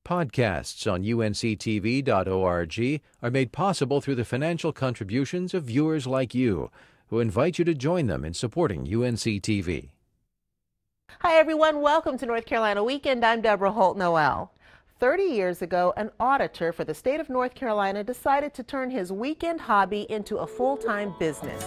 Podcasts on UNC-TV.org are made possible through the financial contributions of viewers like you, who invite you to join them in supporting UNC-TV. Hi everyone, welcome to North Carolina Weekend. I'm Deborah Holt-Noel. 30 years ago, an auditor for the state of North Carolina decided to turn his weekend hobby into a full-time business.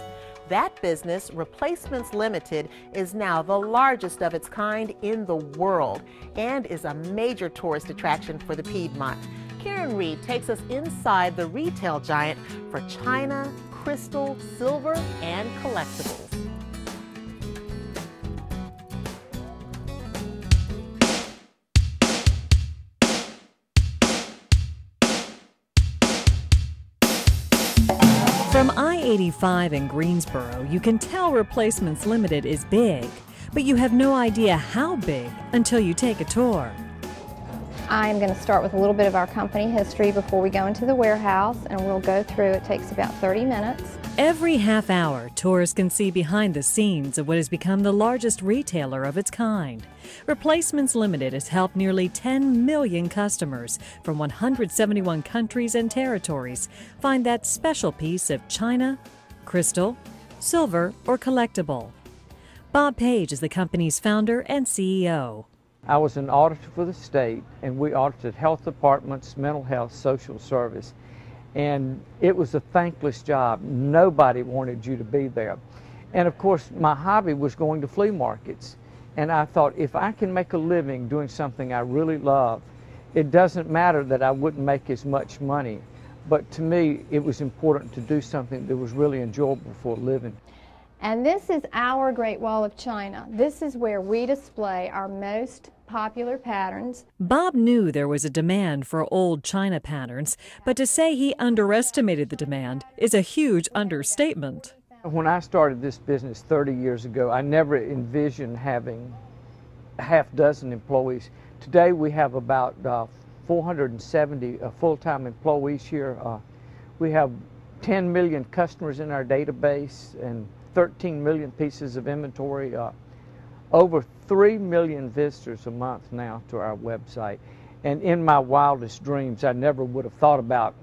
That business, Replacements Limited, is now the largest of its kind in the world and is a major tourist attraction for the Piedmont. Karen Reed takes us inside the retail giant for china, crystal, silver, and collectibles. From I-85 in Greensboro, you can tell Replacements Limited is big, but you have no idea how big until you take a tour. I'm going to start with a little bit of our company history before we go into the warehouse, and we'll go through. It takes about 30 minutes. Every half hour, tourists can see behind the scenes of what has become the largest retailer of its kind. Replacements Limited has helped nearly 10 million customers from 171 countries and territories find that special piece of china, crystal, silver, or collectible. Bob Page is the company's founder and CEO. I was an auditor for the state, and we audited health departments, mental health, social service. And it was a thankless job. Nobody wanted you to be there. And of course, my hobby was going to flea markets. And I thought, if I can make a living doing something I really love, it doesn't matter that I wouldn't make as much money. But to me, it was important to do something that was really enjoyable for a living. And this is our Great Wall of China. This is where we display our most popular patterns. Bob knew there was a demand for old china patterns, but to say he underestimated the demand is a huge understatement. When I started this business 30 years ago, I never envisioned having a half dozen employees. Today we have about 470 full-time employees here. We have 10 million customers in our database and 13 million pieces of inventory. Over 3 million visitors a month now to our website. And in my wildest dreams, I never would have thought about,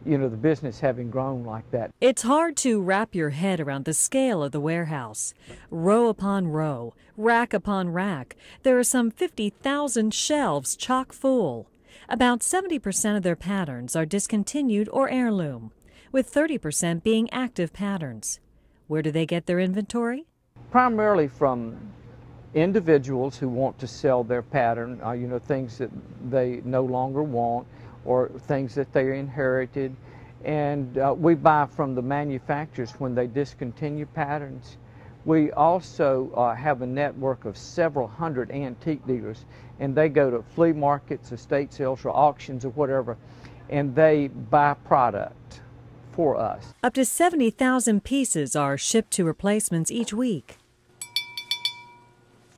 the business having grown like that. It's hard to wrap your head around the scale of the warehouse. Row upon row, rack upon rack, there are some 50,000 shelves chock full. About 70% of their patterns are discontinued or heirloom, with 30% being active patterns. Where do they get their inventory? Primarily from individuals who want to sell their pattern, things that they no longer want or things that they inherited. And we buy from the manufacturers when they discontinue patterns. We also have a network of several hundred antique dealers, and they go to flea markets, estate sales, or auctions or whatever, and they buy product for us. Up to 70,000 pieces are shipped to Replacements each week.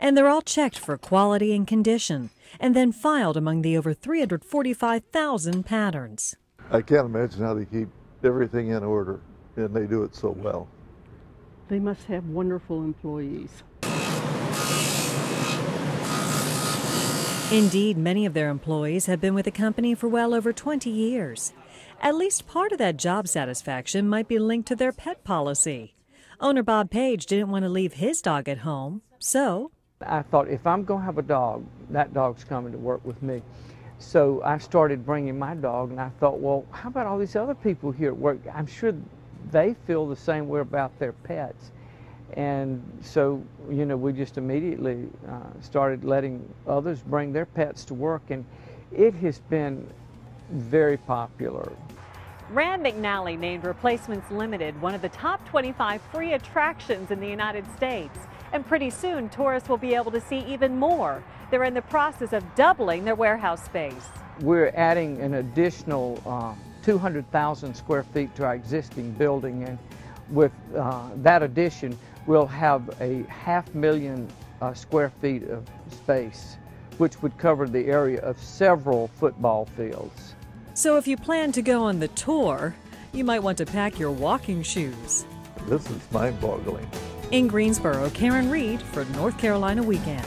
And they're all checked for quality and condition, and then filed among the over 345,000 patterns. I can't imagine how they keep everything in order, and they do it so well. They must have wonderful employees. Indeed, many of their employees have been with the company for well over 20 years. At least part of that job satisfaction might be linked to their pet policy. Owner Bob Page didn't want to leave his dog at home, so I thought, if I'm going to have a dog, that dog's coming to work with me. So I started bringing my dog, and I thought, well, how about all these other people here at work? I'm sure they feel the same way about their pets. And so, we just immediately started letting others bring their pets to work, and it has been very popular. Rand McNally named Replacements Limited one of the top 25 free attractions in the United States. And pretty soon, tourists will be able to see even more. They're in the process of doubling their warehouse space. We're adding an additional 200,000 square feet to our existing building, and with that addition, we'll have a 500,000 square feet of space, which would cover the area of several football fields. So if you plan to go on the tour, you might want to pack your walking shoes. This is mind-boggling. In Greensboro, Karen Reed for North Carolina Weekend.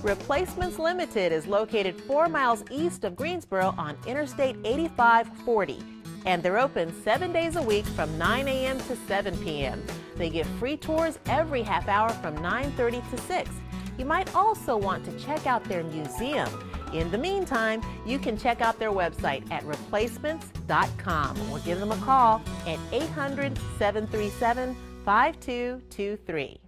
Replacements Limited is located 4 miles east of Greensboro on Interstate 8540. And they're open 7 days a week from 9 a.m. to 7 p.m. They give free tours every half hour from 9:30 to 6. You might also want to check out their museum. In the meantime, you can check out their website at replacements.com or give them a call at 800-737-5223.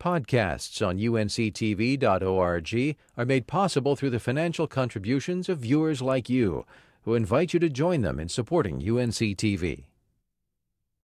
Podcasts on UNC-TV.org are made possible through the financial contributions of viewers like you, who invite you to join them in supporting UNC-TV.